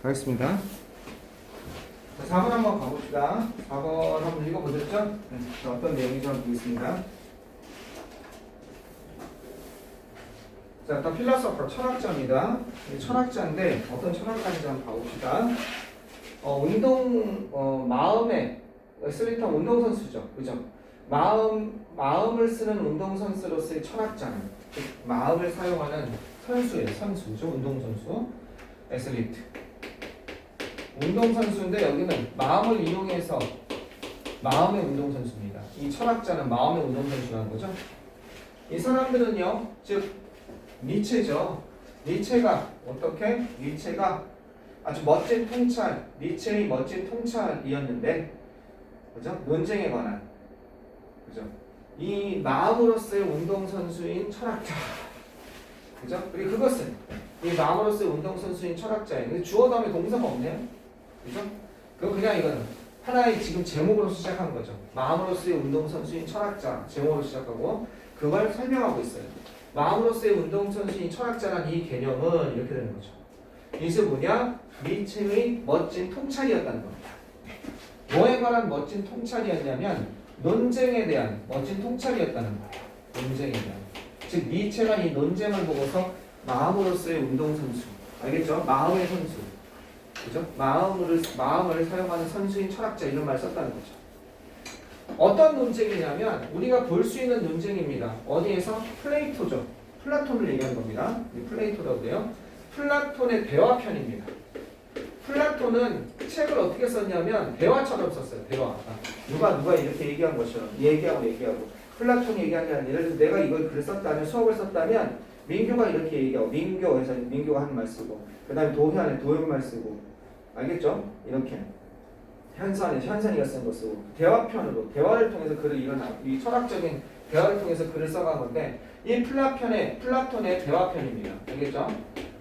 가겠습니다. 자, 4번 한번 가봅시다. 4번 한번 읽어보셨죠? 자, 어떤 내용인지 한번 보겠습니다. 자, 일단 필라소퍼 철학자입니다. 철학자인데 어떤 철학자인지 한번 봐봅시다. 마음의 애슬리트한 운동선수죠. 그죠? 마음을 쓰는 운동선수로서의 철학자는 즉 마음을 사용하는 선수예요. 선수죠. 운동선수. 애슬리트. 운동선수인데 여기는 마음을 이용해서 마음의 운동선수입니다. 이 철학자는 마음의 운동선수라는 거죠. 이 사람들은요, 즉 니체죠. 니체가 어떻게? 니체가 아주 멋진 통찰, 니체의 멋진 통찰이었는데, 그죠? 논쟁에 관한, 그죠? 이 마음으로서의 운동선수인 철학자, 그죠? 그리고 그것은 이 마음으로서의 운동선수인 철학자예요. 주어 다음에 동사가 없네요. 그죠? 그거 그냥 이거는 하나의 지금 제목으로 시작한 거죠. 마음으로서의 운동선수인 철학자 제목으로 시작하고 그걸 설명하고 있어요. 마음으로서의 운동선수인 철학자란 이 개념은 이렇게 되는 거죠. 이게 뭐냐? 니체의 멋진 통찰이었다는 겁니다. 뭐에 관한 멋진 통찰이었냐면 논쟁에 대한 멋진 통찰이었다는 거예요. 논쟁에 대한. 즉 니체가 이 논쟁을 보고서 마음으로서의 운동선수, 알겠죠? 마음의 선수, 그죠? 마음을 사용하는 선수인 철학자 이런 말을 썼다는 거죠. 어떤 논쟁이냐면 우리가 볼 수 있는 논쟁입니다. 어디에서? 플레이토죠. 플라톤을 얘기하는 겁니다. 플레이토라고 돼요. 플라톤의 대화편입니다. 플라톤은 책을 어떻게 썼냐면 대화처럼 썼어요. 대화. 누가 이렇게 얘기한 것처럼 얘기하고 플라톤이 얘기한 게 아니라 예를 들어 내가 이걸 글을 썼다면 수업을 썼다면 민규가 이렇게 얘기하고 민교에서 민규가 하는 말 쓰고 그 다음에 도현에 도현말 쓰고 알겠죠? 이렇게 현선이가 쓴 거 쓰고 대화편으로 대화를 통해서 글을 이 철학적인 대화를 통해서 글을 써간 건데 이 플라톤의 대화편입니다. 알겠죠?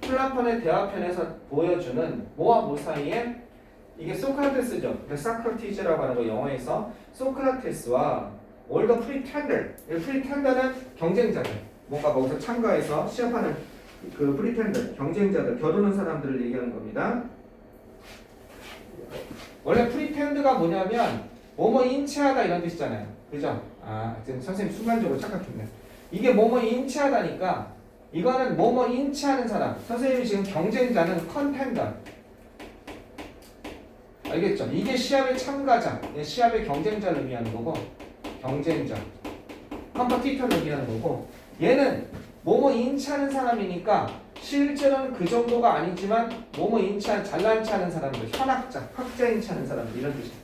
플라톤의 대화편에서 보여주는 뭐와 뭐 사이에 이게 소크라테스죠. 사크라티즈라고 하는 거 영어에서 소크라테스와 올더 프리텐더는 경쟁자들 뭔가 거기서 참가해서 시합하는 그 프리텐더 경쟁자들 겨루는 사람들을 얘기하는 겁니다. 원래 프리텐드가 뭐냐면 뭐뭐 인치하다 이런 뜻이잖아요. 그죠? 지금 선생님 순간적으로 착각했네. 이게 뭐뭐 인치하다니까 이거는 뭐뭐 인치하는 사람. 선생님이 지금 경쟁자는 컨텐더. 알겠죠? 이게 시합의 참가자, 시합의 경쟁자를 의미하는 거고 경쟁자, 컴퍼티터를 의미하는 거고 얘는 뭐뭐 인치하는 사람이니까 실제로는 그 정도가 아니지만 뭐뭐 잘난 체하는 사람들, 현학자, 학자 인치하는 사람들 이런 뜻이에요.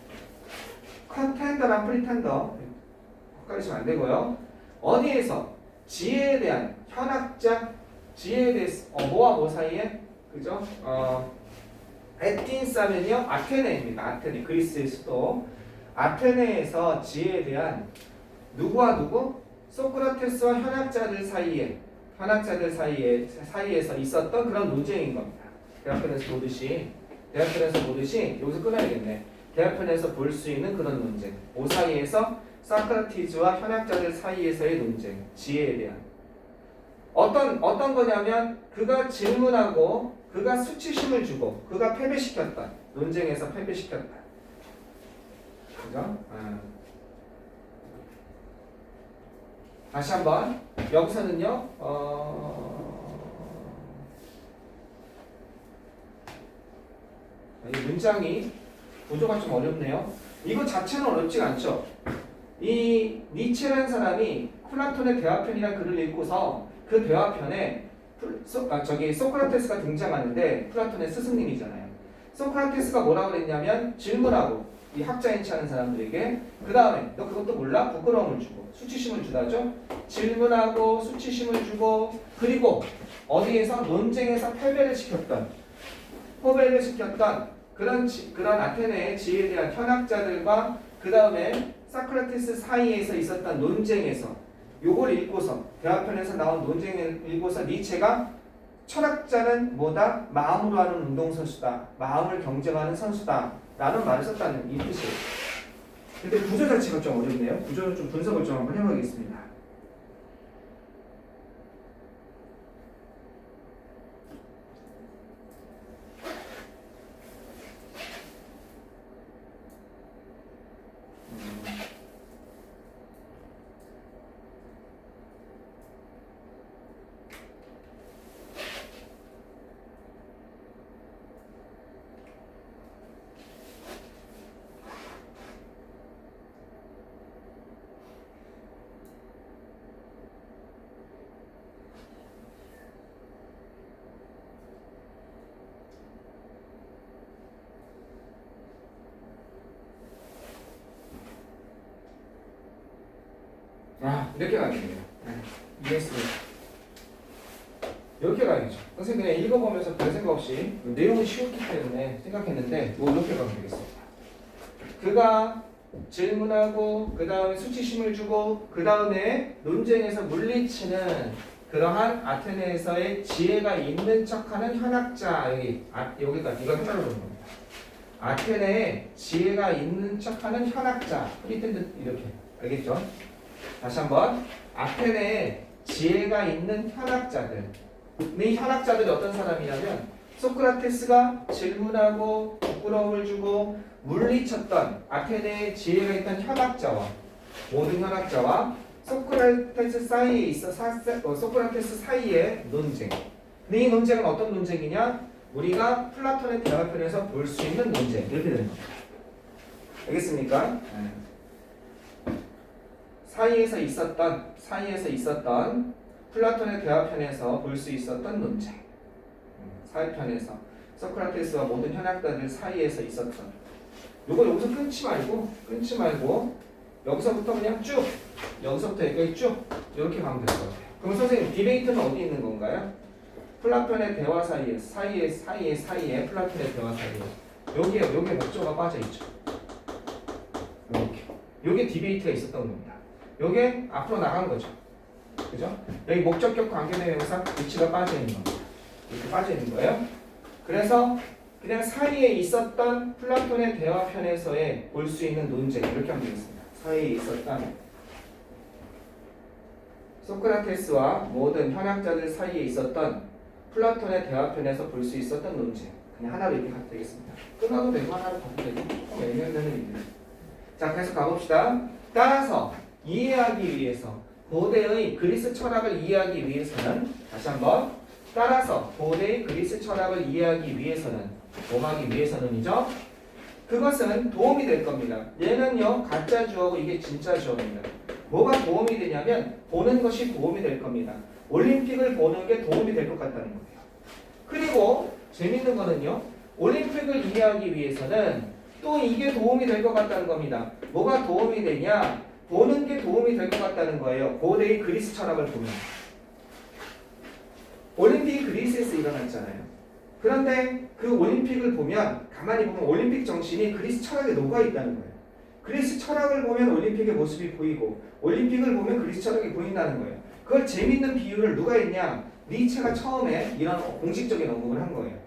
컨텐더랑 프리텐더 헷갈리시면 안 되고요. 어디에서? 지혜에 대한 현학자, 지혜에 대해서 뭐와 뭐 사이에? 그죠? 에틴스 하면요 아테네입니다. 아테네, 그리스의 수도. 아테네에서 지혜에 대한 누구와 누구? 소크라테스와 현학자들 사이에서 있었던 그런 논쟁인 겁니다. 대학편에서 보듯이 여기서 끊어야겠네. 대학편에서 볼 수 있는 그런 논쟁. 그 사이에서 소크라티스와 현학자들 사이에서의 논쟁, 지혜에 대한 어떤 거냐면 그가 질문하고 그가 수치심을 주고 그가 패배시켰다. 논쟁에서 패배시켰다. 그죠? 다시 한번 여기서는요 이 문장이 구조가 좀 어렵네요. 이거 자체는 어렵지가 않죠. 이 니체라는 사람이 플라톤의 대화편이라는 글을 읽고서 그 대화편에 소크라테스가 등장하는데 플라톤의 스승님이잖아요. 소크라테스가 뭐라고 그랬냐면 질문하고 이 학자인치 하는 사람들에게 그 다음에 너 그것도 몰라? 부끄러움을 주고 수치심을 주다죠. 질문하고 수치심을 주고 그리고 어디에서 논쟁에서 패배를 시켰던 그런 아테네의 지혜에 대한 현학자들과 그 다음에 소크라테스 사이에서 있었던 논쟁에서 요걸 읽고서 대화편에서 나온 논쟁을 읽고서 니체가 철학자는 뭐다? 마음으로 하는 운동선수다. 마음을 경쟁하는 선수다. 라는 말을 썼다는 이 뜻이에요. 근데 구조 자체가 좀 어렵네요. 구조를 좀 분석을 좀 한번 해보겠습니다. 이렇게 가면 돼요. ES 이렇게 가야죠. 선생님 그냥 읽어보면서 별 생각 없이 내용은 쉬웠기 때문에 생각했는데 뭐 이렇게 가면 되겠습니다. 그가 질문하고 그 다음에 수치심을 주고 그 다음에 논쟁에서 물리치는 그러한 아테네에서의 지혜가 있는 척하는 현학자 여기가 이걸 하나로 보는 겁니다. 아테네에 지혜가 있는 척하는 현학자 프리텐드 이렇게 알겠죠? 다시 한번 아테네에 지혜가 있는 현학자들. 이 현학자들이 어떤 사람이냐면 소크라테스가 질문하고 부끄러움을 주고 물리쳤던 아테네에 지혜가 있던 현학자와 모든 현학자와 소크라테스 사이의 논쟁. 근데 이 논쟁은 어떤 논쟁이냐? 우리가 플라톤의 대화편에서 볼 수 있는 논쟁 이렇게 되는 겁니다. 알겠습니까? 사이에서 있었던 플라톤의 대화편에서 볼 수 있었던 논쟁. 사회편에서 소크라테스와 모든 현학자들 사이에서 있었던. 요거 여기서 끊지 말고 여기서부터 그냥 쭉 여기서부터 여기까지 쭉 이렇게 가면 될 것 같아요. 그럼 선생님 디베이트는 어디 있는 건가요? 플라톤의 대화 사이에 플라톤의 대화 사이에 여기에 목적어가 빠져 있죠. 이렇게 요게 디베이트가 있었던 겁니다. 요게 앞으로 나간 거죠. 그죠? 여기 목적격 관계대명사 위치가 빠져 있는 겁니다. 이렇게 빠져 있는 거예요. 그래서 그냥 사이에 있었던 플라톤의 대화편에서의 볼 수 있는 논쟁 이렇게 하면 되겠습니다. 사이에 있었던 소크라테스와 모든 현학자들 사이에 있었던 플라톤의 대화편에서 볼 수 있었던 논쟁 그냥 하나로 이렇게 가도 되겠습니다. 끊어도 되고 하나로 가도 되고 조금 애매하는 일들. 자, 계속 가봅시다. 따라서 이해하기 위해서 고대의 그리스 철학을 이해하기 위해서는 다시 한번 따라서 고대의 그리스 철학을 이해하기 위해서는 뭐하기 위해서는이죠. 그것은 도움이 될 겁니다. 얘는요 가짜 주어고 이게 진짜 주어입니다. 뭐가 도움이 되냐면 보는 것이 도움이 될 겁니다. 올림픽을 보는 게 도움이 될 것 같다는 거예요. 그리고 재밌는 거는요 올림픽을 이해하기 위해서는 또 이게 도움이 될 것 같다는 겁니다. 뭐가 도움이 되냐? 보는 게 도움이 될 것 같다는 거예요. 고대의 그리스 철학을 보면. 올림픽이 그리스에서 일어났잖아요. 그런데 그 올림픽을 보면 가만히 보면 올림픽 정신이 그리스 철학에 녹아 있다는 거예요. 그리스 철학을 보면 올림픽의 모습이 보이고 올림픽을 보면 그리스 철학이 보인다는 거예요. 그걸 재밌는 비유를 누가 했냐? 니체가 처음에 이런 공식적인 언급을 한 거예요.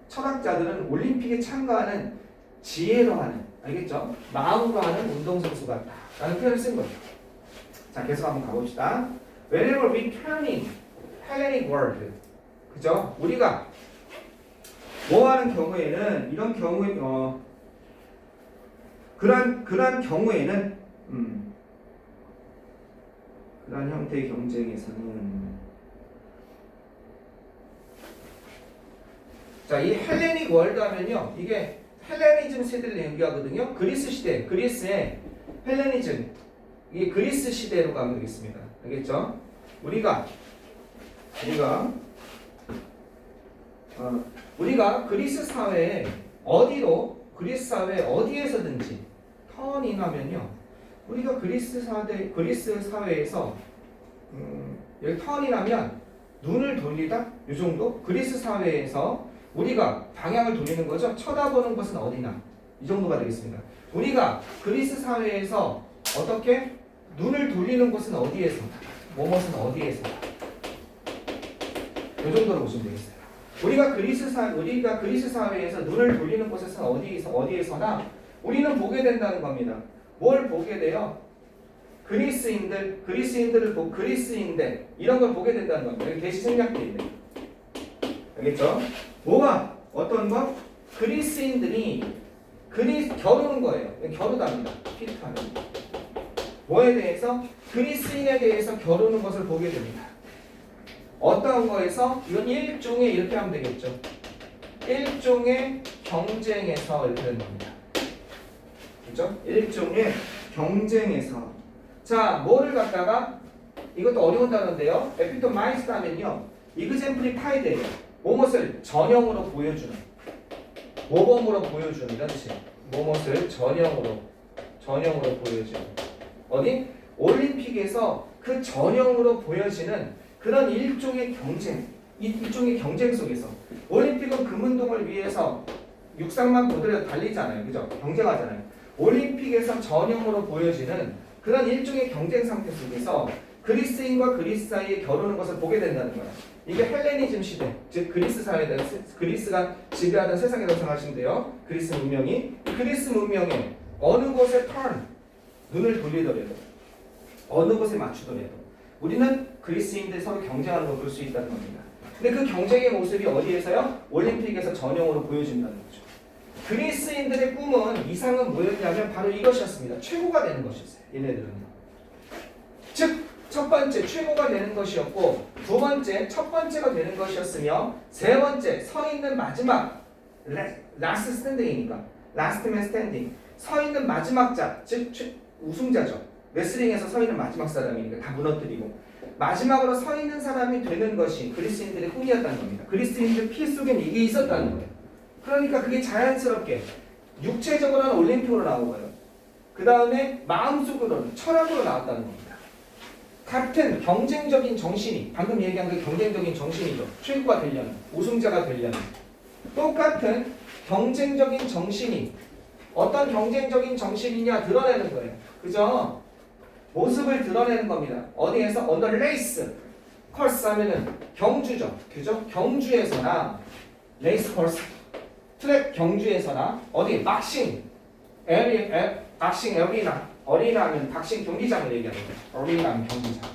철학자들은 올림픽에 참가하는 지혜로 하는, 알겠죠? 마음으로 하는 운동선수 같다 라는 표현을 쓴 거예요. 자, 계속 한번 가봅시다. Whenever we turn in Hellenic world, 그죠? 우리가 뭐 하는 경우에는 이런 경우에 그러한 경우에는 그러한 형태의 경쟁에서는 자, 이 헬레닉 월드 하면요 이게 헬레니즘 세대를 얘기하거든요. 그리스 시대, 그리스의 헬레니즘, 이게 그리스 시대로 가면 되겠습니다. 알겠죠? 우리가 그리스 사회에 그리스 사회 어디에서든지 턴인하면요, 우리가 그리스 사회에서 여기 턴인하면 눈을 돌리다 이 정도. 그리스 사회에서 우리가 방향을 돌리는 거죠. 쳐다보는 것은 어디나 이 정도가 되겠습니다. 우리가 그리스 사회에서 어떻게 눈을 돌리는 곳은 어디에서, 뭐뭇은 어디에서 이 정도로 보시면 되겠어요. 우리가 그리스 사회에서 눈을 돌리는 곳에서 어디에서나 우리는 보게 된다는 겁니다. 뭘 보게 돼요? 그리스인들 이런 걸 보게 된다는 겁니다. 여기 대시 생략돼 있네. 알겠죠? 뭐가 어떤 것? 그리스인들이 겨루는 거예요. 겨루답니다. 피트하는 뭐에 대해서? 그리스인에 대해서 겨루는 것을 보게 됩니다. 어떤 거에서? 이건 일종의, 이렇게 하면 되겠죠. 일종의 경쟁에서 이렇게 되는 겁니다. 그죠? 일종의 경쟁에서. 자, 뭐를 갖다가, 이것도 어려운 단어인데요. 에피토마이스트 하면요, 이그젠플리파이드예요. 뭐뭇을 전형으로 보여주는, 모범으로 보여주는 이런 뜻이에요. 뭐뭇을 전형으로 보여주는. 어디? 올림픽에서 그 전형으로 보여지는 그런 일종의 경쟁, 일종의 경쟁 속에서 올림픽은 금운동을 위해서 육상만 보더라도 달리잖아요. 그죠? 경쟁하잖아요. 올림픽에서 전형으로 보여지는 그런 일종의 경쟁 상태 속에서 그리스인과 그리스 사이에 겨루는 것을 보게 된다는 거예요. 이게 헬레니즘 시대, 즉 그리스 사회에 그리스가 지배하던 세상이라고 생각하시면 돼요. 그리스 문명이 그리스 문명에 어느 곳에 눈을 돌리더라도 어느 곳에 맞추더라도 우리는 그리스인들 서로 경쟁하는 걸 볼 수 있다는 겁니다. 근데 그 경쟁의 모습이 어디에서요? 올림픽에서 전형으로 보여진다는 거죠. 그리스인들의 꿈은 이상은 뭐였냐면 바로 이것이었습니다. 최고가 되는 것이었어요. 얘네들은요. 즉 첫 번째 최고가 되는 것이었고 두 번째 첫 번째가 되는 것이었으며 세 번째 서 있는 마지막 라스트 스탠딩이니까 라스트맨 스탠딩 서 있는 마지막 자 즉 우승자죠. 레슬링에서 서 있는 마지막 사람이니까 다 무너뜨리고 마지막으로 서 있는 사람이 되는 것이 그리스인들의 꿈이었다는 겁니다. 그리스인들 피 속엔 이게 있었다는 거예요. 그러니까 그게 자연스럽게 육체적으로는 올림픽으로 나오고요. 그 다음에 마음속으로는 철학으로 나왔다는 겁니다. 같은 경쟁적인 정신이 방금 얘기한 그 경쟁적인 정신이죠. 최고가 되려는 우승자가 되려는 똑같은 경쟁적인 정신이 어떤 경쟁적인 정신이냐 드러내는 거예요. 그죠? 모습을 드러내는 겁니다. 어디에서? 언더 레이스 컬스 하면은 경주죠. 그죠? 경주에서나 레이스 컬스 트랙 경주에서나 어디 박싱 박싱 어리나 하면 박싱 경기장을 얘기하는 거예요. 어리나 하면 경기장.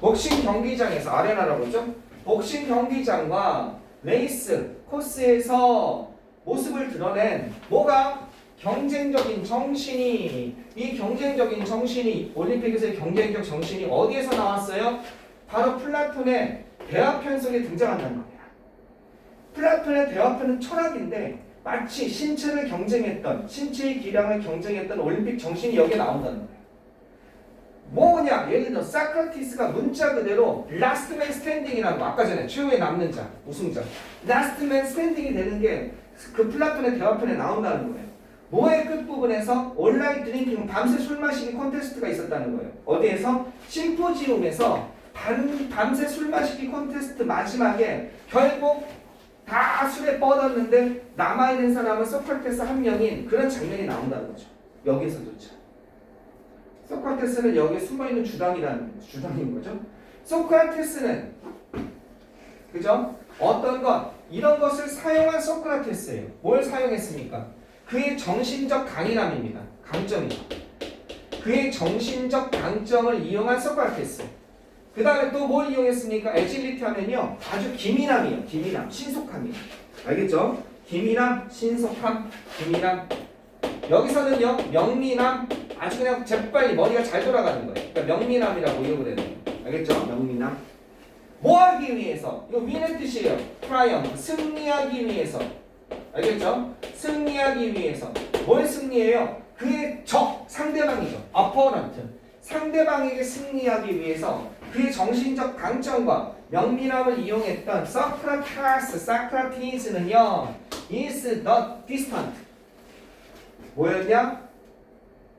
복싱 경기장에서 아레나라고 그러죠? 복싱 경기장과 레이스 코스에서 모습을 드러낸 뭐가? 경쟁적인 정신이 이 경쟁적인 정신이 올림픽에서의 경쟁적 정신이 어디에서 나왔어요? 바로 플라톤의 대화편 속에 등장한다는 겁니다. 플라톤의 대화편은 철학인데 마치 신체를 경쟁했던 신체의 기량을 경쟁했던 올림픽 정신이 여기에 나온다는 거예요. 뭐냐? 예를 들어 사크라티스가 문자 그대로 라스트맨 스탠딩이라는 거 아까 전에 최후에 남는 자 우승자 라스트맨 스탠딩이 되는 게 그 플라톤의 대화편에 나온다는 거예요. 뭐의 끝부분에서 온라인 드링킹 밤새 술 마시기 콘테스트가 있었다는 거예요. 어디에서? 심포지움에서 밤새 술 마시기 콘테스트 마지막에 결국 다 술에 뻗었는데 남아있는 사람은 소크라테스 한 명인 그런 장면이 나온다는 거죠. 여기서조차. 소크라테스는 여기에 숨어있는 주당인 거죠. 소크라테스는 그죠? 어떤 것 이런 것을 사용한 소크라테스예요. 뭘 사용했습니까? 그의 정신적 강인함입니다. 강점이죠. 그의 정신적 강점을 이용한 소크라테스. 그 다음에 또 뭘 이용했습니까? 에질리티 하면요. 아주 기민함이에요. 기민함, 신속함이에요. 알겠죠? 기민함, 신속함, 기민함. 여기서는요. 명민함, 아주 그냥 재빨리 머리가 잘 돌아가는 거예요. 그러니까 명민함이라고 이용을 해요. 알겠죠? 명민함. 뭐 하기 위해서? 이거 윈의 뜻이에요. 트라이엄프, 승리하기 위해서. 알겠죠? 승리하기 위해서. 뭘 승리해요? 그의 적, 상대방이죠. opponent. 상대방에게 승리하기 위해서 그의 정신적 강점과 명민함을 이용했던 사크라티스는요 is not distant 뭐였냐?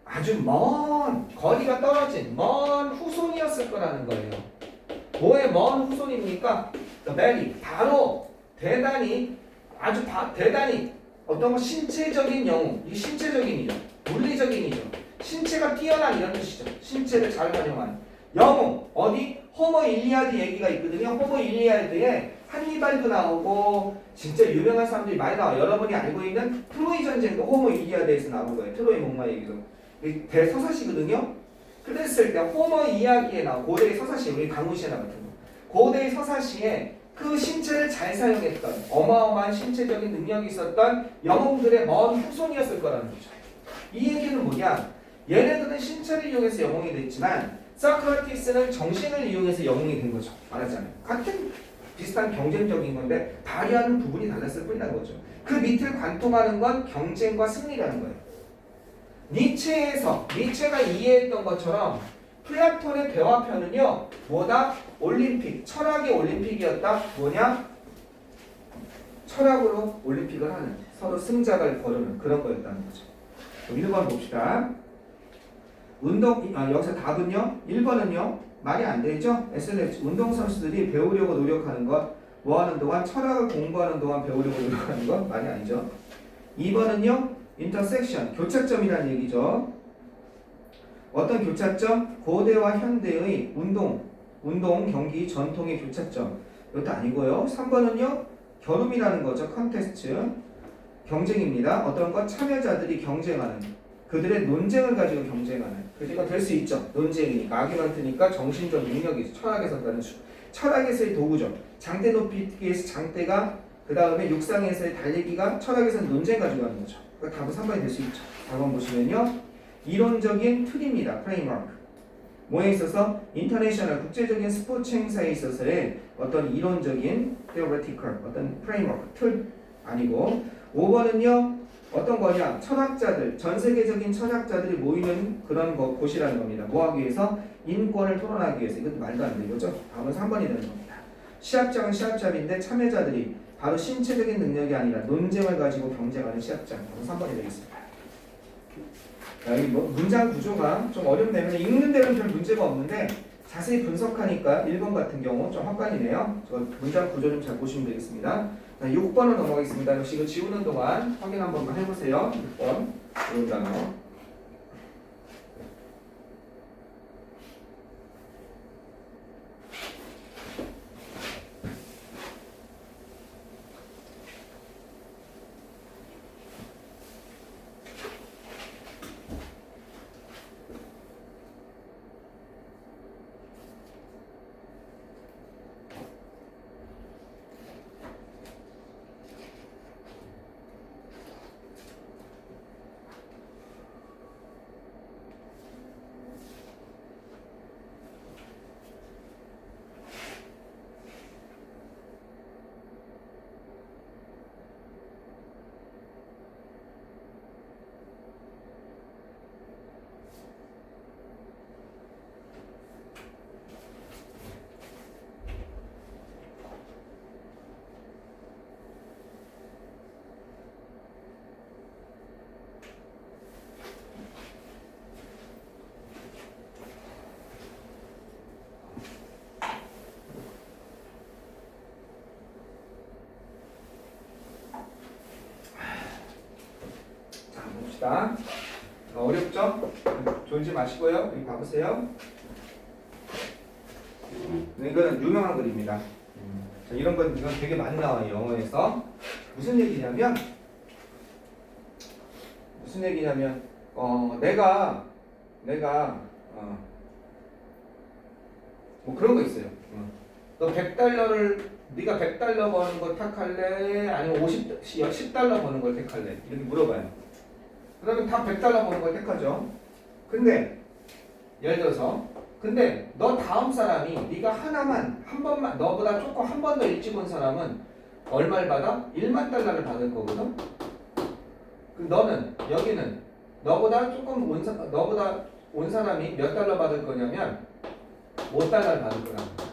아주 먼 거리가 떨어진 먼 후손이었을 거라는 거예요. 뭐의 먼 후손입니까? The very 바로 대단히 아주 대단히 어떤 거 신체적인 영웅 이 신체적인이죠. 물리적인이죠. 신체가 뛰어난 이런 뜻이죠. 신체를 잘 활용한 영웅 어디? 호모 일리아드 얘기가 있거든요. 호모 일리아드에 한니발도 나오고 진짜 유명한 사람들이 많이 나와요. 여러분이 알고 있는 트로이 전쟁도 호모 일리아드에서 나온 거예요. 트로이 목마 얘기도 대서사시거든요. 그랬을 때 호모 이야기에 나온 고대의 서사시 우리 강훈시에 나왔던 거 고대의 서사시에 그 신체를 잘 사용했던 어마어마한 신체적인 능력이 있었던 영웅들의 먼 후손이었을 거라는 거죠. 이 얘기는 뭐냐? 얘네들은 신체를 이용해서 영웅이 됐지만 소크라테스는 정신을 이용해서 영웅이 된 거죠. 말하자면 같은 비슷한 경쟁적인 건데 발휘하는 부분이 달랐을 뿐이라는 거죠. 그 밑을 관통하는 건 경쟁과 승리라는 거예요. 니체가 이해했던 것처럼 플라톤의 대화편은요 뭐다? 올림픽, 철학의 올림픽이었다. 뭐냐? 철학으로 올림픽을 하는 서로 승자를 거르는 그런 거였다는 거죠. 이런 거 한번 봅시다. 여기서 답은요. 1번은요. 말이 안 되죠? SNS 운동선수들이 배우려고 노력하는 것, 뭐 하는 동안 철학을 공부하는 동안 배우려고 노력하는 것 말이 아니죠. 2번은요. 인터섹션 교차점이라는 얘기죠. 어떤 교차점? 고대와 현대의 운동 경기 전통의 교차점. 이것도 아니고요. 3번은요. 겨룸이라는 거죠. 컨테스트 경쟁입니다. 어떤 것? 참여자들이 경쟁하는 그들의 논쟁을 가지고 경쟁하는 그가 될 수 있죠. 논쟁이니까 아규먼트니까 정신적 능력이죠. 철학에서 가는 철학에서의 도구죠. 장대 높이기에서 장대가 그 다음에 육상에서의 달리기가 철학에서는 논쟁 가지고 하는 거죠. 그러니까 답은 3번이 될 수 있죠. 4번 보시면요. 이론적인 틀입니다. 프레임워크. 뭐에 있어서 인터내셔널 국제적인 스포츠 행사에 있어서의 어떤 이론적인 theoretical 어떤 프레임워크 틀 아니고 5번은요. 어떤 거냐? 철학자들, 전 세계적인 철학자들이 모이는 그런 곳이라는 겁니다. 뭐 하기 위해서? 인권을 토론하기 위해서. 이것도 말도 안 되는 거죠. 답은 3번이 되는 겁니다. 시합장은 시합장인데 참여자들이 바로 신체적인 능력이 아니라 논쟁을 가지고 경쟁하는 시합장. 답은 3번이 되겠습니다. 여기 뭐 문장 구조가 좀 어렵네요. 읽는 데는 별 문제가 없는데 자세히 분석하니까 1번 같은 경우 좀 헛갈리네요. 저 문장 구조 좀 잘 보시면 되겠습니다. 자, 6번으로 넘어가겠습니다. 역시 이거 지우는 동안 확인 한 번만 해보세요. 6번 이런 단어. 봅시다. 어렵죠? 졸지 마시고요. 여기 봐보세요. 이거는 유명한 글입니다. 자, 이건 되게 많이 나와요. 영어에서. 무슨 얘기냐면 내가 뭐 그런 거 있어요. 너 100달러를 네가 100달러 버는 거 택할래? 아니면 10달러 버는 걸 택할래? 이렇게 물어봐요. 그러면 다 100달러 버는 걸 택하죠. 근데 예를 들어서 너 다음 사람이 네가 한 번만 너보다 조금 한 번 더 일찍 온 사람은 얼마를 받아? 1만 달러를 받을 거거든. 너는 여기는 너보다 온 사람이 몇 달러 받을 거냐면 5달러를 받을 거라는 거야.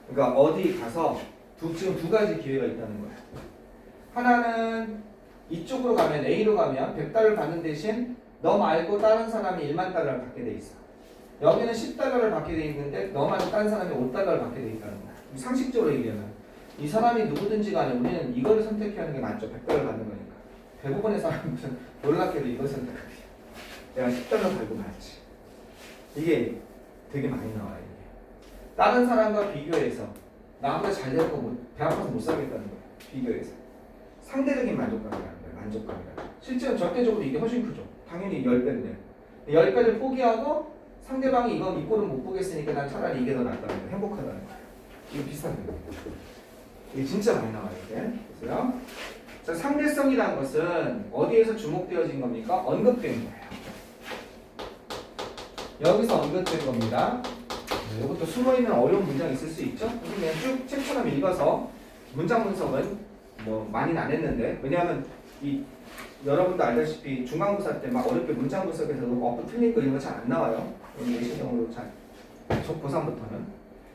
그러니까 어디 가서 지금 두 가지 기회가 있다는 거야. 하나는 이쪽으로 가면 A로 가면 100달러를 받는 대신 너 말고 다른 사람이 1만 달러를 받게 돼 있어. 여기는 10달러를 받게 돼 있는데 너 말고 다른 사람이 5달러를 받게 돼 있다는 거야. 상식적으로 얘기하면 이 사람이 누구든지 간에 우리는 이거를 선택해야 하는 게 맞죠. 100달러 받는 거니까. 대부분의 사람은 무슨 놀랍게도 이걸 선택하지. 내가 10달러 달고 말지. 이게 되게 많이 나와요. 이게. 다른 사람과 비교해서 나보다 잘 될 거 배 아파서 못 살겠다는 거야. 비교해서. 상대적인 만족감이라는 거예요. 만족감이라는 거예요. 실제로 절대적으로 이게 훨씬 크죠. 당연히 10배인데 10배를 포기하고 상대방이 이건 이 꼴은 못 보겠으니까 난 차라리 이게 더 낫다는 거예요. 행복하다는 거예요. 이거 비슷한 거예요. 이게 진짜 많이 나와요. 이게. 그래서요. 자, 상대성이라는 것은 어디에서 주목되어진 겁니까? 언급된 거예요. 여기서 언급된 겁니다. 이것도 숨어있는 어려운 문장이 있을 수 있죠? 그냥 쭉 책처럼 읽어서 문장 분석은 뭐 많이는 안 했는데 왜냐하면 여러분도 알다시피 중간고사 때 막 어렵게 문장 분석해서 어플 틀린 거 이런 거 잘 안 나와요. 예시적으로 잘 고3부터는.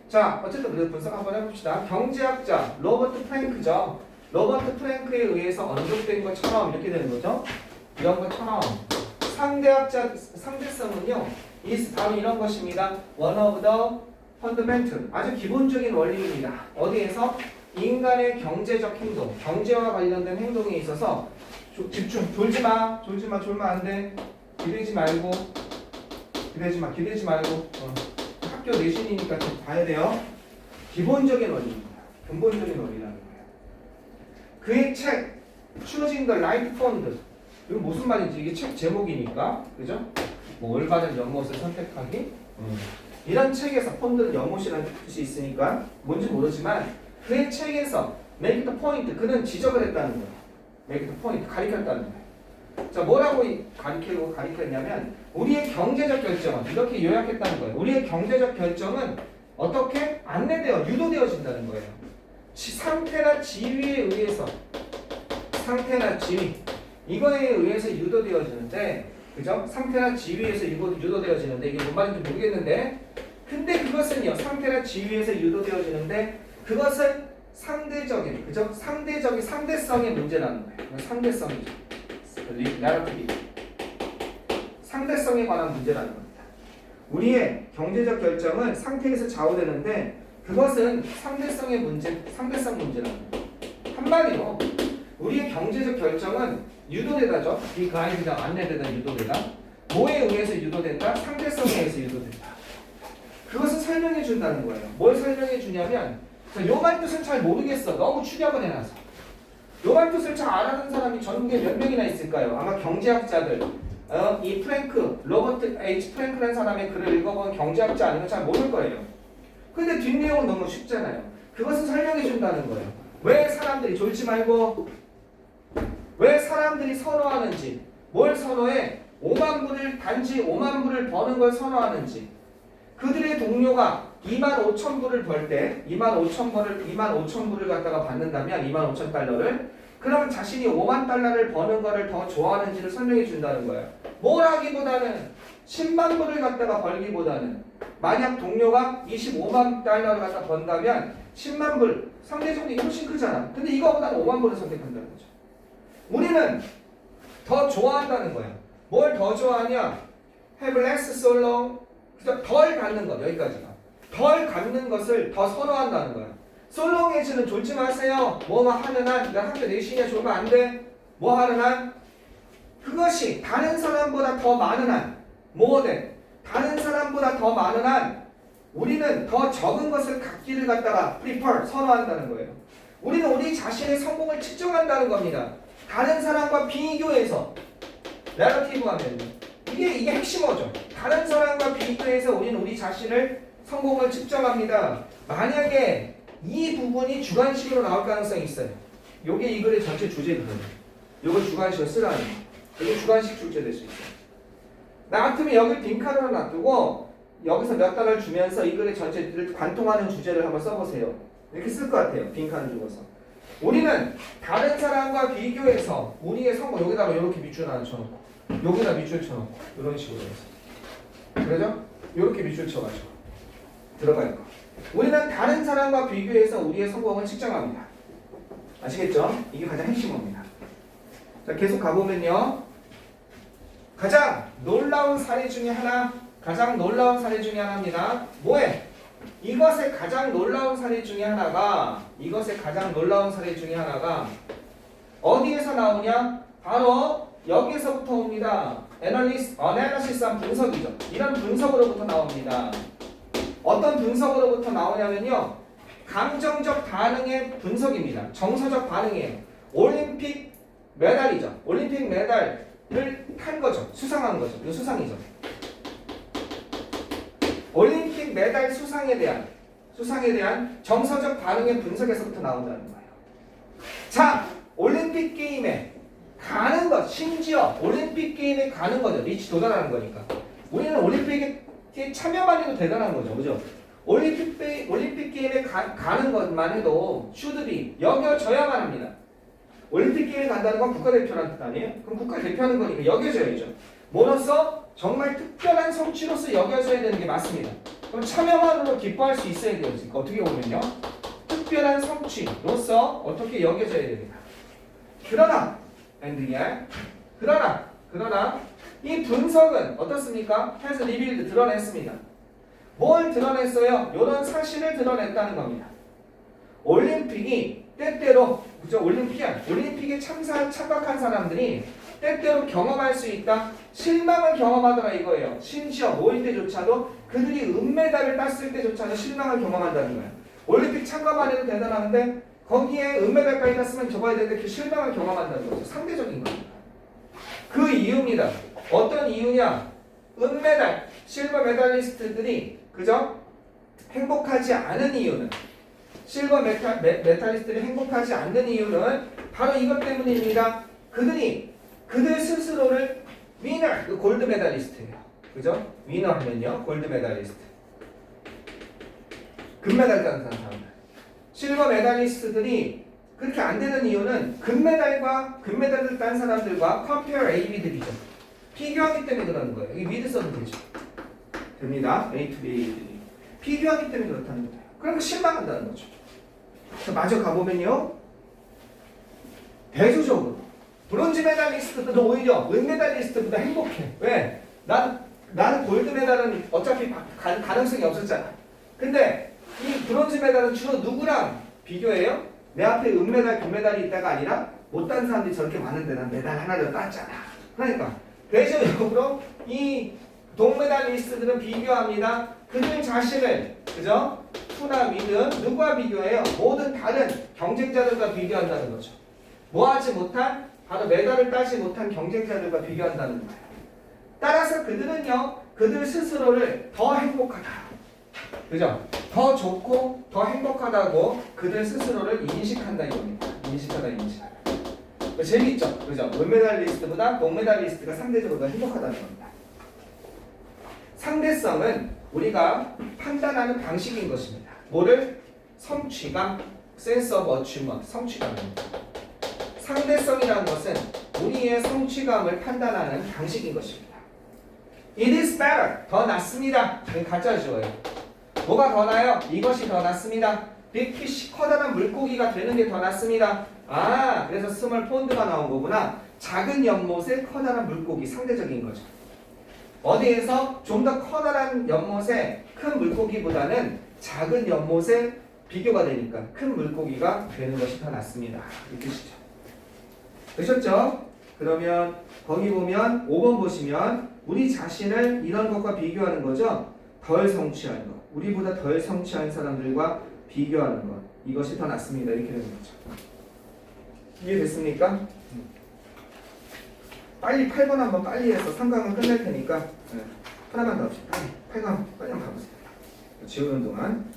자, 어쨌든 우리가 분석 한번 해봅시다. 경제학자 로버트 프랭크죠. 로버트 프랭크에 의해서 언급된 것처럼 이렇게 되는 거죠. 이런 것처럼 상대성은요, is 바로 이런 것입니다. One of the fundamental, 아주 기본적인 원리입니다. 어디에서? 인간의 경제적 행동, 경제와 관련된 행동에 있어서 집중, 졸지 마, 졸면 안 돼. 기대지 말고, 학교 내신이니까 좀 봐야 돼요. 기본적인 원리입니다. 근본적인 원리라는 거예요. 그의 책, Choosing the Right Fund. 이거 무슨 말인지, 이게 책 제목이니까, 그죠? 뭐 올바른 연못을 선택하기. 이런 책에서 펀드는 연못이라는 뜻이 있으니까 뭔지 모르지만 그의 책에서 make the point, 그는 지적을 했다는 거예요. make the point, 가리켰다는 거예요. 자, 뭐라고 가리켰냐면 우리의 경제적 결정은 이렇게 요약했다는 거예요. 우리의 경제적 결정은 어떻게 안내되어 유도되어진다는 거예요. 상태나 지위에 의해서, 상태나 지위 이거에 의해서 유도되어지는데, 그죠? 상태나 지위에서 유도되어지는데, 이게 뭔 말인지 모르겠는데, 근데 그것은요, 상태나 지위에서 유도되어지는데 그것은 상대적인, 그죠? 상대성의 문제라는 거예요. 상대성이죠. narrative. 상대성에 관한 문제라는 겁니다. 우리의 경제적 결정은 상태에서 좌우되는데 그것은 상대성 문제라는 거예요. 한마디로 우리의 경제적 결정은 유도되다죠. 이 가이드가 안내되다 유도되다. 뭐에 의해서 유도된다? 상대성에 의해서 유도된다. 그것을 설명해 준다는 거예요. 뭘 설명해 주냐면, 요 말 뜻은 잘 모르겠어. 너무 추격을 해놔서. 요 말 뜻을 잘 알아듣는 사람이 전국에 몇 명이나 있을까요? 아마 경제학자들. 이 로버트 H. 프랭크라는 사람의 글을 읽어본 경제학자 아니면 잘 모를 거예요. 근데 뒷내용은 너무 쉽잖아요. 그것을 설명해 준다는 거예요. 왜 사람들이 졸지 말고, 왜 사람들이 선호하는지, 뭘 선호해? 단지 5만 불을 버는 걸 선호하는지. 그들의 동료가 25,000불을 벌 때 25,000불을 갖다가 받는다면 25,000달러를, 그러면 자신이 5만 달러를 버는 거를 더 좋아하는지를 설명해 준다는 거예요. 뭘 하기보다는 10만 불을 갖다가 벌기보다는, 만약 동료가 25만 달러를 갖다 번다면 10만 불 상대적으로 훨씬 크잖아. 근데 이거보다는 5만 불을 선택한다는 거죠. 우리는 더 좋아한다는 거예요. 뭘 더 좋아하냐? Have less so long. 덜 갖는 것, 여기까지가. 덜 갖는 것을 더 선호한다는 거야. 솔롱에즈는 졸지 마세요. 뭐만 하는 한, 나 학교 내신이야 졸면 안 돼. 뭐 하는 한? 그것이 다른 사람보다 더 많은 한, 뭐든 다른 사람보다 더 많은 한, 우리는 더 적은 것을 갖기를 갖다가 prefer, 선호한다는 거예요. 우리는 우리 자신의 성공을 측정한다는 겁니다. 다른 사람과 비교해서. 내러티브 하면요. 이게 핵심어죠. 다른 사람과 비교해서 우리는 우리 자신을 성공을 측정합니다. 만약에 이 부분이 주관식으로 나올 가능성이 있어요. 요게 이 글의 전체 주제거든요. 요걸 주관식으로 쓰라는 거. 이게 주관식 출제될 수 있어요. 나 같으면 여기 빈칸으로 놔두고 여기서 몇 단어를 주면서 이 글의 전체를 관통하는 주제를 한번 써보세요. 이렇게 쓸 것 같아요. 빈칸을 주고서. 우리는 다른 사람과 비교해서 우리의 성공, 여기다가 이렇게 밑줄 하나 쳐놓고 여기다 밑줄 쳐놓고 이런 식으로 해서, 그러죠? 이렇게 밑줄 쳐가지고 들어갈 거. 우리는 다른 사람과 비교해서 우리의 성공을 측정합니다. 아시겠죠? 이게 가장 핵심입니다. 자, 계속 가보면요. 가장 놀라운 사례 중에 하나입니다. 뭐해? 이것의 가장 놀라운 사례 중에 하나가 어디에서 나오냐? 바로 여기에서부터 옵니다. 어널리시스한 분석이죠. 이런 분석으로부터 나옵니다. 어떤 분석으로부터 나오냐면요. 감정적 반응의 분석입니다. 정서적 반응이에요. 올림픽 메달이죠. 올림픽 메달을 탄 거죠. 수상한 거죠. 이거 수상이죠. 올림픽 메달 수상에 대한 정서적 반응의 분석에서부터 나온다는 거예요. 자, 올림픽 게임에 가는 것, 심지어 올림픽 게임에 가는 거죠. 리치 도달하는 거니까. 우리는 올림픽에 참여만 해도 대단한 거죠. 그죠? 올림픽 게임에 가는 것만 해도 슈드비 여겨져야만 합니다. 올림픽 게임에 간다는 건 국가대표라는 뜻 아니에요? 그럼 국가대표하는 거니까 여겨져야죠. 뭐로써? 정말 특별한 성취로서 여겨져야 되는 게 맞습니다. 그럼 참여만으로 기뻐할 수 있어야 돼요. 어떻게 보면요. 특별한 성취로서 어떻게 여겨져야 됩니다. 그러나 이 분석은 어떻습니까? 해서 리빌드 드러냈습니다. 뭘 드러냈어요? 이런 사실을 드러냈다는 겁니다. 올림픽이 때때로 그죠? 올림픽에 참가한 사람들이 때때로 경험할 수 있다. 실망을 경험하더라 이거예요. 심지어 모일 때조차도 그들이 은메달을 땄을 때조차도 실망을 경험한다는 거예요. 올림픽 참가만 해도 대단한데 거기에 은메달까지 땄으면 접어야 되는데 그 실망을 경험한다는 거죠. 상대적인 겁니다. 그 이유입니다. 어떤 이유냐? 은메달, 실버 메달리스트들이 그죠? 행복하지 않은 이유는 실버 메달리스트들이 행복하지 않는 이유는 바로 이것 때문입니다. 그들 스스로를 위너, 그 골드 메달리스트예요. 그죠? 위너 하면요. 골드 메달리스트. 금메달 딴 사람들. 실버 메달리스트들이 그렇게 안 되는 이유는 금메달을 딴 사람들과 컴페어 A, B, D죠. 비교하기 때문에 그러는 거예요. 여기 위드 써도 되죠. 됩니다. A to B, A to B. 비교하기 때문에 그렇다는 거예요. 그러니까 실망한다는 거죠. 마저 가보면요. 대조적으로 브론즈 메달리스트도 오히려 은메달리스트보다 행복해. 왜? 나는 골드 메달은 어차피 가능성이 없었잖아. 근데 이 브론즈 메달은 주로 누구랑 비교해요? 내 앞에 은메달, 금메달이 있다가 아니라 못 딴 사람들이 저렇게 많은데 난 메달 하나를 땄잖아. 그러니까 대조적으로 이 동메달리스트들은 비교합니다. 그들 자신을 그죠? 투나 위드 누구와 비교해요? 모든 다른 경쟁자들과 비교한다는 거죠. 뭐하지 못한 바로 메달을 따지 못한 경쟁자들과 비교한다는 거예요. 따라서 그들은요, 그들 스스로를 더 행복하다, 그죠? 더 좋고 더 행복하다고 그들 스스로를 인식한다 이겁니다. 인식하다. 재밌죠, 그죠? 은메달리스트보다 동메달리스트가 상대적으로 더 행복하다는 겁니다. 상대성은 우리가 판단하는 방식인 것입니다. 뭐를? 성취감, sense of achievement, 성취감입니다. 상대성이라는 것은 우리의 성취감을 판단하는 방식인 것입니다. It is better, 더 낫습니다. 가짜주어예요. 뭐가 더 나아요? 이것이 더 낫습니다. 빅피쉬, 커다란 물고기가 되는 게 더 낫습니다. 아, 그래서 스몰 폰드가 나온 거구나. 작은 연못의 커다란 물고기, 상대적인 거죠. 어디에서 좀 더 커다란 연못의 큰 물고기보다는 작은 연못에 비교가 되니까 큰 물고기가 되는 것이 더 낫습니다. 이 뜻이죠. 되셨죠? 그러면 거기 보면 5번 보시면 우리 자신을 이런 것과 비교하는 거죠. 덜 성취한 것, 우리보다 덜 성취한 사람들과 비교하는 것, 이것이 더 낫습니다. 이렇게 되는 거죠. 이해됐습니까? 빨리 8번 한번 빨리 해서 3강은 끝낼 테니까 하나만 더 합시다. 8강 빨리 한번 가보세요. 지우는 동안.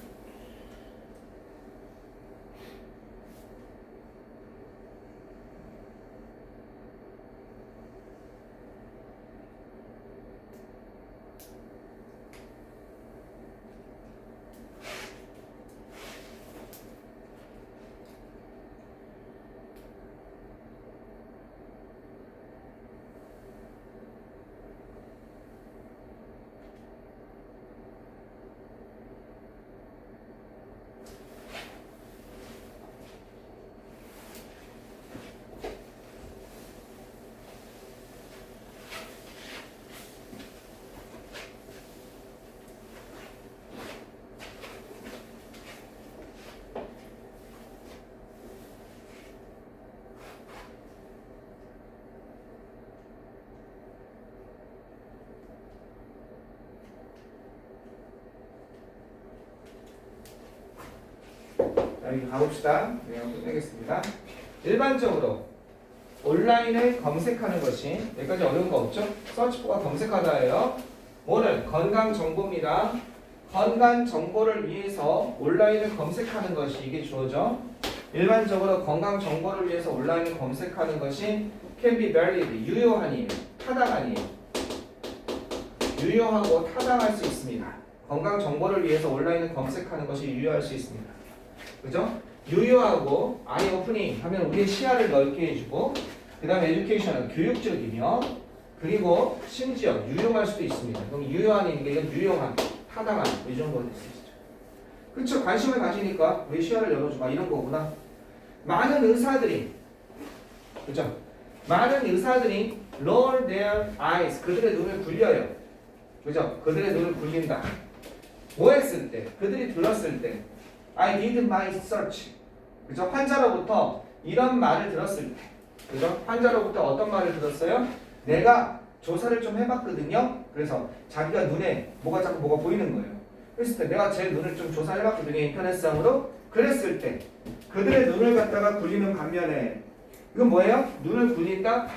여기 가봅시다. 내용 끝내겠습니다. 일반적으로 온라인을 검색하는 것이 여기까지 어려운 거 없죠? 서치포가 검색하다예요. 뭐를? 건강 정보입니다. 건강 정보를 위해서 온라인을 검색하는 것이 이게 주어져. 일반적으로 건강 정보를 위해서 온라인을 검색하는 것이 can be valid, 유효하니, 타당하니. 유효하고 타당할 수 있습니다. 건강 정보를 위해서 온라인을 검색하는 것이 유효할 수 있습니다. 그죠? 유효하고 아이 오프닝 하면 우리의 시야를 넓게 해주고 그 다음에 에듀케이션은 교육적이며 그리고 심지어 유용할 수도 있습니다. 그럼 유효한 게 이건 유용한, 타당한 이 정도가 될 수 있죠. 그렇죠? 관심을 가지니까 우리 시야를 열어주고 이런 거구나. 많은 의사들이 그죠? 많은 의사들이 lower their eyes. 그들의 눈을 굴려요. 그죠? 그들의 눈을 굴린다. 뭐 했을 때? 그들이 들었을 때. I did my search. 그죠? 환자로부터 이런 말을 들었을 때. 그죠? 환자로부터 어떤 말을 들었어요? 내가 조사를 좀 해봤거든요. 그래서 자기가 눈에 자꾸 뭐가 보이는 거예요. 그랬을 때 내가 제 눈을 좀 조사해봤거든요. 인터넷상으로. 그랬을 때 그들의 눈을 갖다가 굴리는 반면에 이건 뭐예요? 눈을 굴린다?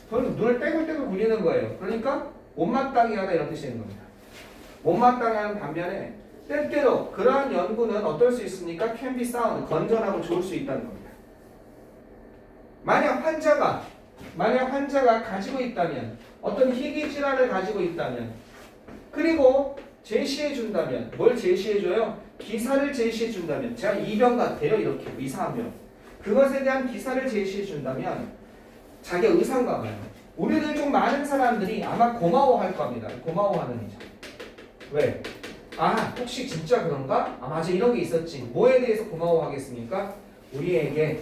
저는 눈을 떼굴떼굴 굴리는 거예요. 그러니까 못마땅해 하다 이런 뜻이 있는 겁니다. 못마땅해 하는 반면에 때때로 그러한 연구는 어떨 수 있습니까? can be sound, 건전하고 좋을 수 있다는 겁니다. 만약 환자가 가지고 있다면 어떤 희귀 질환을 가지고 있다면 그리고 제시해 준다면 뭘 제시해 줘요? 기사를 제시해 준다면 제가 이 병 같아요 이렇게 이상한 병 그것에 대한 기사를 제시해 준다면 자기가 의사인가 봐요. 우리들 좀 많은 사람들이 아마 고마워할 겁니다. 고마워하는 이죠. 왜? 아 혹시 진짜 그런가? 아 맞아 이런 게 있었지. 뭐에 대해서 고마워하겠습니까? 우리에게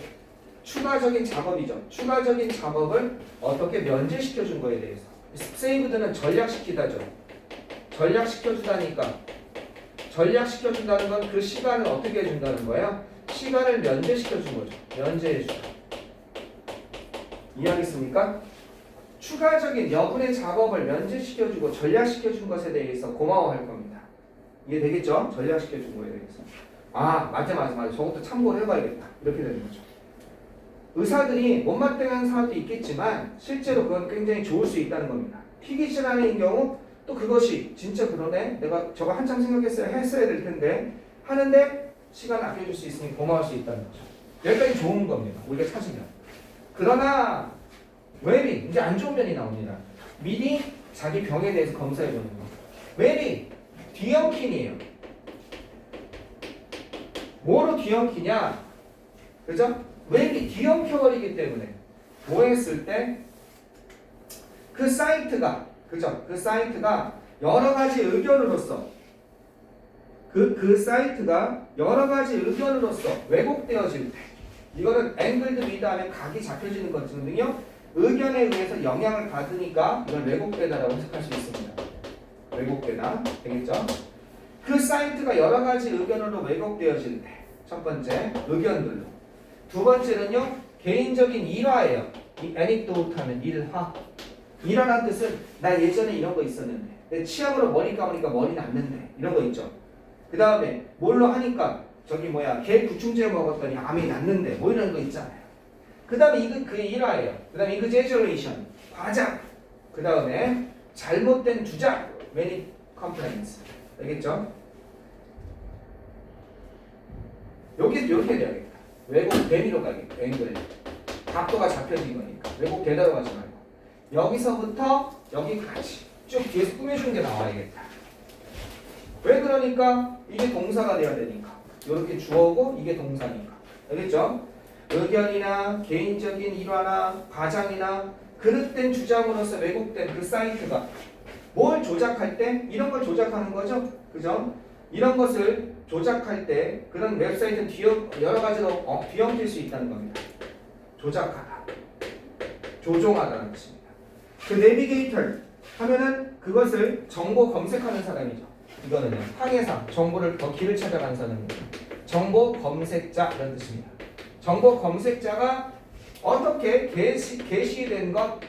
추가적인 작업이죠. 추가적인 작업을 어떻게 면제시켜 준 거에 대해서. 세이브드는 전략시키다죠. 전략시켜주다니까. 전략시켜준다는 건 그 시간을 어떻게 해준다는 거예요? 시간을 면제시켜준 거죠. 면제해주다. 이해하겠습니까? 추가적인 여분의 작업을 면제시켜주고 전략시켜준 것에 대해서 고마워할 겁니다. 이해되겠죠? 전략시켜준 거에 대해서. 아 맞아. 저것도 참고를 해봐야겠다. 이렇게 되는 거죠. 의사들이 못마땅한 사람도 있겠지만 실제로 그건 굉장히 좋을 수 있다는 겁니다. 희귀질환인 경우 또 그것이 진짜 그러네. 내가 저거 한참 했어야 될 텐데 하는데 시간 아껴줄 수 있으니 고마울 수 있다는 거죠. 여기까지 좋은 겁니다. 우리가 찾으면. 그러나 웹이 이제 안 좋은 면이 나옵니다. 미리 자기 병에 대해서 검사해보는 거. 웹이 뒤엉킨이에요. 뭐로 뒤엉키냐? 그죠? 웹이 뒤엉켜버리기 때문에 뭐 했을 때 그 사이트가 그죠? 그 사이트가 여러 가지 의견으로서 그 사이트가 여러 가지 의견으로서 왜곡되어질 때 이거는 앵글드 미드 하면 각이 잡혀지는 거거든요. 의견에 의해서 영향을 받으니까 이걸 왜곡되다라고 해석할 수 있습니다. 왜곡되다 되겠죠? 그 사이트가 여러 가지 의견으로 왜곡되어질 때 첫 번째 의견들로 두 번째는요 개인적인 일화예요. 이 애닉도트 하면 일화. 일화란 뜻은 나 예전에 이런 거 있었는데 내 치약으로 머리 감으니까 머리 났는데 이런 거 있죠. 그 다음에 뭘로 하니까 개 구충제 먹었더니 암이 났는데 뭐 이런 거 있잖아요. 그 다음에 이거 그 일화예요. 그 다음에 exaggeration 과장. 그 다음에 잘못된 주장 many complaints. 알겠죠? 이렇게 돼야겠다. 왜곡 대미로 가겠다. 앵글 각도가 잡혀진 거니까 왜곡 대다로 가지 말고 여기서부터 여기까지 쭉 뒤에서 꾸며주는 게 나와야겠다. 왜 그러니까? 이게 동사가 돼야 되니까. 이렇게 주어고 이게 동사니까. 알겠죠? 의견이나 개인적인 일화나 과장이나 그릇된 주장으로서 왜곡된 그 사이트가 뭘 조작할 때 이런 걸 조작하는 거죠. 그죠? 이런 것을 조작할 때 그런 웹사이트는 여러 가지로 뒤엉킬 수 있다는 겁니다. 조작하다. 조종하다는 뜻입니다. 그 내비게이터 하면은 그것을 정보 검색하는 사람이죠. 이거는요. 항해사, 정보를 더 길을 찾아가는 사람입니다. 정보 검색자 이런 뜻입니다. 정보 검색자가 어떻게 게시된 것,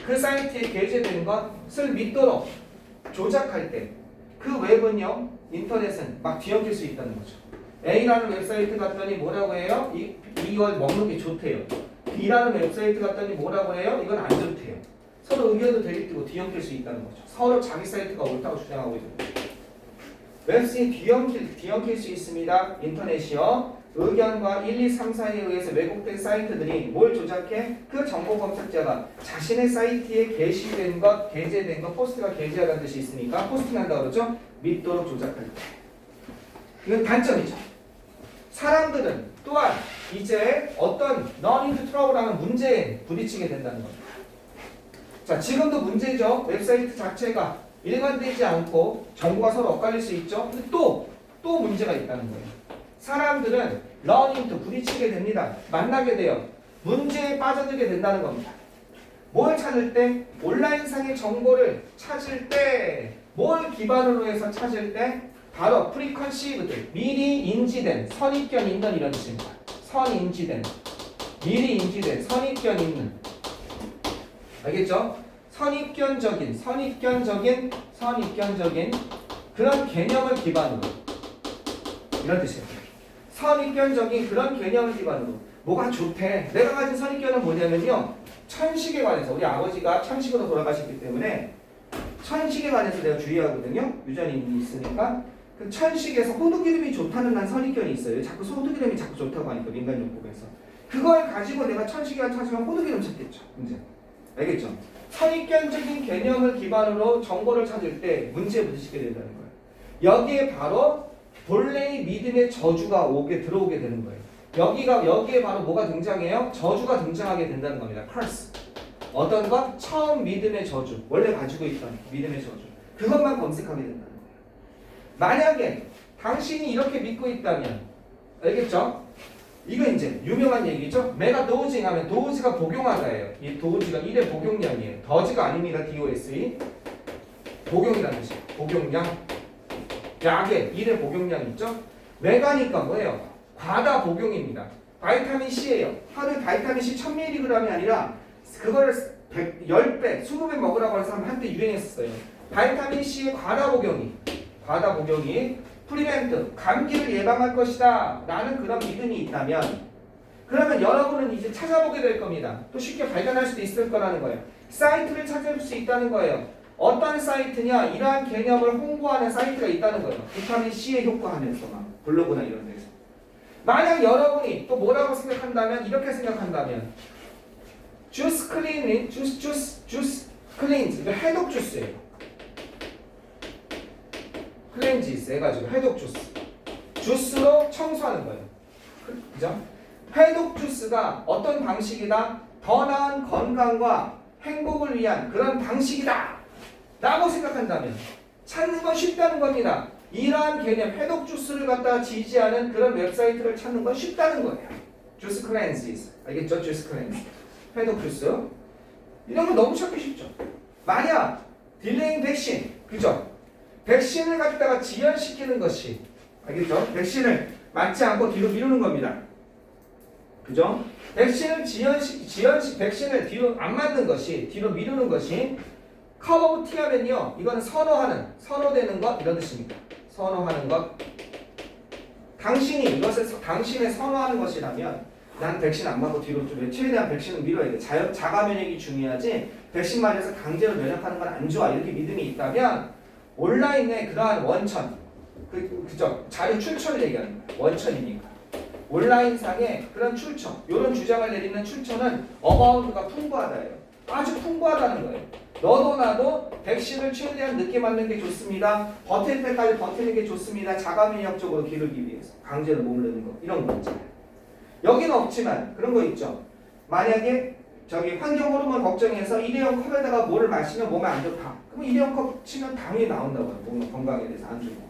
그 사이트에 게시된 것을 믿도록 조작할 때 그 웹은요, 인터넷은 막 뒤엉킬 수 있다는 거죠. A라는 웹사이트 갔더니 뭐라고 해요? 이걸 먹는 게 좋대요. B라는 웹사이트 갔더니 뭐라고 해요? 이건 안 좋대요. 서로 의견도 대립되고 뒤엉킬 수 있다는 거죠. 서로 자기 사이트가 옳다고 주장하고 있는 거죠. 웹사이트 뒤엉킬 수 있습니다. 인터넷이요. 의견과 1, 2, 3, 4에 의해서 왜곡된 사이트들이 뭘 조작해? 그 정보 검색자가 자신의 사이트에 게시된 것, 게재된 것, 포스트가 게재하다는 뜻이 있으니까 포스팅한다고 그러죠? 믿도록 조작할 때. 이건 단점이죠. 사람들은 또한 이제 어떤 run into trouble라는 문제에 부딪히게 된다는 겁니다. 자, 지금도 문제죠. 웹사이트 자체가 일관되지 않고 정보가 서로 엇갈릴 수 있죠. 근데 또 문제가 있다는 거예요. 사람들은 run into 부딪히게 됩니다. 만나게 돼요. 문제에 빠져들게 된다는 겁니다. 뭘 찾을 때? 온라인상의 정보를 찾을 때 뭘 기반으로 해서 찾을 때? 바로 preconceived, 미리 인지된, 선입견 있는 이런 뜻입니다. 선인지된, 미리 인지된, 선입견 있는. 알겠죠? 선입견적인 그런 개념을 기반으로 이런 뜻이에요. 선입견적인 그런 개념을 기반으로 뭐가 좋대. 내가 가진 선입견은 뭐냐면요. 천식에 관해서 우리 아버지가 천식으로 돌아가셨기 때문에 천식에 관해서 내가 주의하거든요. 유전이 있으니까. 그 천식에서 호두기름이 좋다는 난 선입견이 있어요. 자꾸 호두기름이 자꾸 좋다고 하니까 민간요법에서. 그걸 가지고 내가 천식이가 찾으면 호두기름 찾겠죠. 문제. 알겠죠? 선입견적인 개념을 기반으로 정보를 찾을 때 문제에 부딪히게 된다는 거예요. 여기에 바로 본래의 믿음의 저주가 들어오게 되는 거예요. 여기에 바로 뭐가 등장해요? 저주가 등장하게 된다는 겁니다. curse. 어떤 것? 처음 믿음의 저주. 원래 가지고 있던 믿음의 저주. 그것만 검색하게 된다는 거예요. 만약에 당신이 이렇게 믿고 있다면, 알겠죠? 이거 이제 유명한 얘기죠. 메가 도우징 하면 도우지가 복용하다예요. 이 도우지가 1의 복용량이에요. 더지가 아닙니다. DOSE. 복용이라는 뜻이에요. 복용량. 약의 1의 복용량 있죠? 메가니까 뭐예요? 과다 복용입니다. 바이타민 C예요. 하루에 바이타민 C 1000mg이 아니라 그거를 10배, 20배 먹으라고 해서 한때 유행했었어요. 바이타민 C의 과다 복용이 프리벤트, 감기를 예방할 것이다 라는 그런 믿음이 있다면 그러면 여러분은 이제 찾아보게 될 겁니다. 또 쉽게 발견할 수도 있을 거라는 거예요. 사이트를 찾을 수 있다는 거예요. 어떤 사이트냐? 이러한 개념을 홍보하는 사이트가 있다는 거예요. 비타민 C에 효과하면서 막 블로그나 이런 데서. 만약 여러분이 또 뭐라고 생각한다면 이렇게 생각한다면 주스 클린즈 이거 해독 주스예요. 클렌지스 해가지고 해독 주스로 청소하는 거예요. 그죠? 해독 주스가 어떤 방식이다? 더 나은 건강과 행복을 위한 그런 방식이다 라고 생각한다면 찾는 건 쉽다는 겁니다. 이러한 개념, 해독 주스를 갖다 지지하는 그런 웹사이트를 찾는 건 쉽다는 거예요. 주스 클렌지스. 알겠죠? 주스 클렌지. 해독 주스. 이런 거 너무 찾기 쉽죠. 만약 딜레잉 백신. 그죠? 백신을 갖다가 지연시키는 것이, 알겠죠? 백신을 맞지 않고 뒤로 미루는 겁니다. 그죠? 백신을 백신을 뒤로 안 맞는 것이, 뒤로 미루는 것이 커버 오브 티 하면요. 이거는 선호되는 것 이런 뜻입니다. 선호하는 것. 당신이 이것을 당신의 선호하는 것이라면 난 백신 안 맞고 뒤로 좀 최대한 백신을 미뤄야 돼. 자가 면역이 중요하지 백신 맞아서 강제로 면역하는 건 안 좋아. 이렇게 믿음이 있다면 온라인의 그러한 원천, 그죠? 자료 출처를 얘기하는 거예요. 원천이니까. 온라인상의 그런 출처, 이런 주장을 내리는 출처는 어바웃가 풍부하다예요. 아주 풍부하다는 거예요. 너도 나도 백신을 최대한 늦게 맞는 게 좋습니다. 버틸 때까지 버티는 게 좋습니다. 자가면역적으로 기르기 위해서 강제로 몸을 넣는 거 이런 거 있잖아요. 여기는 없지만 그런 거 있죠. 만약에 저기 환경 호르몬 걱정해서 일회용 컵에다가 뭐를 마시면 몸에 안 좋다. 그럼 일회용 컵 치면 당연히 나온다고요. 몸 건강에 대해서 안 좋고.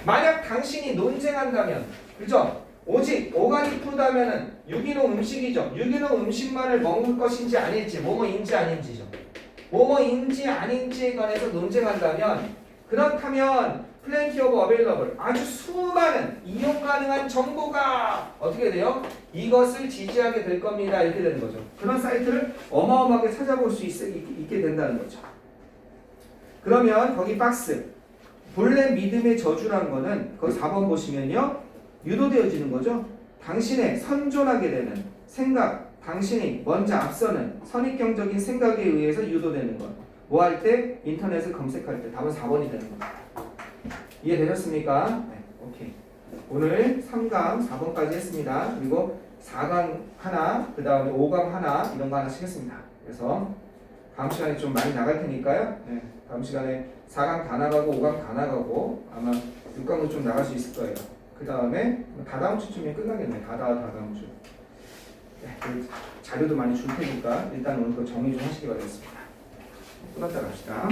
만약 당신이 논쟁한다면, 그죠? 오직 오가닉 푸드하면은 유기농 음식이죠. 유기농 음식만을 먹는 것인지 아닐지, 뭐뭐인지 아닌지죠. 뭐뭐인지 아닌지에 관해서 논쟁한다면, 그렇다면 플랜티 오브 어베일러블 아주 수많은 이용 가능한 정보가 어떻게 돼요? 이것을 지지하게 될 겁니다. 이렇게 되는 거죠. 그런 사이트를 어마어마하게 찾아볼 수 있게 된다는 거죠. 그러면 거기 박스 본래 믿음의 저주라는 거는 거기 4번 보시면요. 유도되어지는 거죠. 당신의 선존하게 되는 생각, 당신이 먼저 앞서는 선입견적인 생각에 의해서 유도되는 것. 뭐 할 때? 인터넷을 검색할 때 답은 4번이 되는 겁니다. 이해되셨습니까? 네, 오케이. 오늘 3강 4번까지 했습니다. 그리고 4강 하나, 그 다음에 5강 하나 이런 거 하나씩 했습니다. 그래서 다음 시간에 좀 많이 나갈 테니까요. 네, 다음 시간에 4강 다 나가고 5강 다 나가고 아마 6강도 좀 나갈 수 있을 거예요. 그 다음에 다다음 주쯤에 끝나겠네. 다다음 주. 네, 그 자료도 많이 줄 테니까 일단 오늘 그 정리 좀 하시기 바라겠습니다. 끝났다 갑시다.